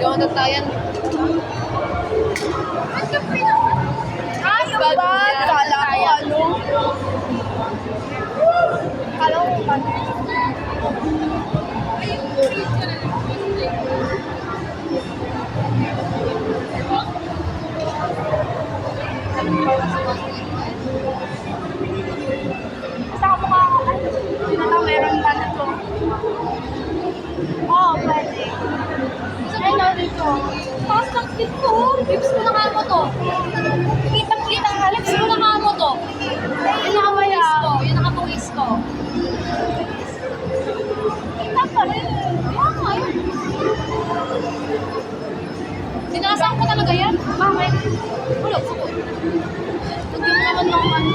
Yung tatayan. Ay, yung ba? Kala ko ano? Kala ko ano? Basta ka mukha ko. Ito, meron ba na to? Oo, pwede. Ay, no, dito. Fast lang dito. Lips ko na nga mo to. Kitang-kita nga, lips ko na nga mo to. Yung nakapawis ko. Yung nakapawis ko. Kita pa rin. Kaya nga yun. Sinasang ko talaga yan. Bakit? Wala ko. Huwag yung naman ng ano.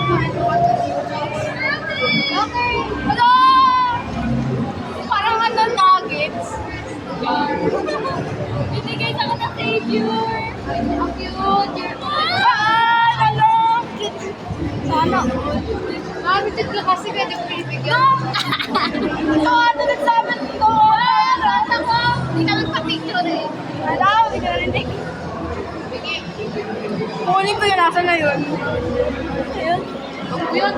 Okay. Hello! Parang ano nuggets. Binigay sa ka ng savior. Ang cute. Hello! Sana. Namitit ka kasi kaya di ko pinibigyan. Ito ano nagsabi ito. Rata ko. Hindi ka nagpa-picture eh. Hello, hindi ka narinig. Huli ko yun. Nasa na yun? Ayun. Ako yun.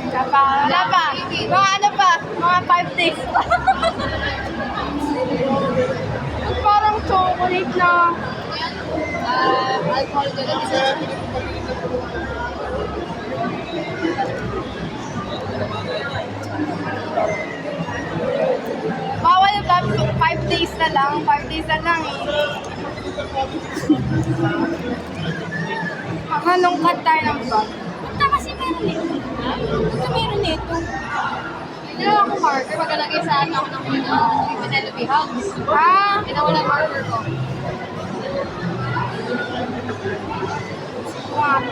Wala pa. Mga ano pa? Mga 5 days. Parang chocolate na. Alcohol ka lang sa... Bawal yung 5 days na lang. 5 days na lang eh. Makalungkat tayo ng bag. Punta kasi meron nito. Punta meron nito. Hindi lang ako marker. Maglalagay sa ano ako ng Penelope Hugs. Ah! Pinawala marker ko. Wow.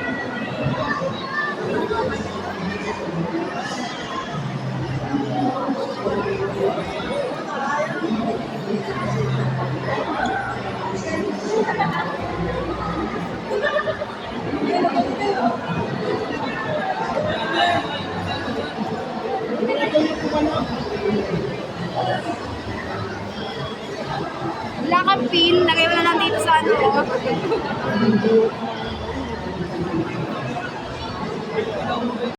Wala kang pin, lagay mo na lang dito sa ano.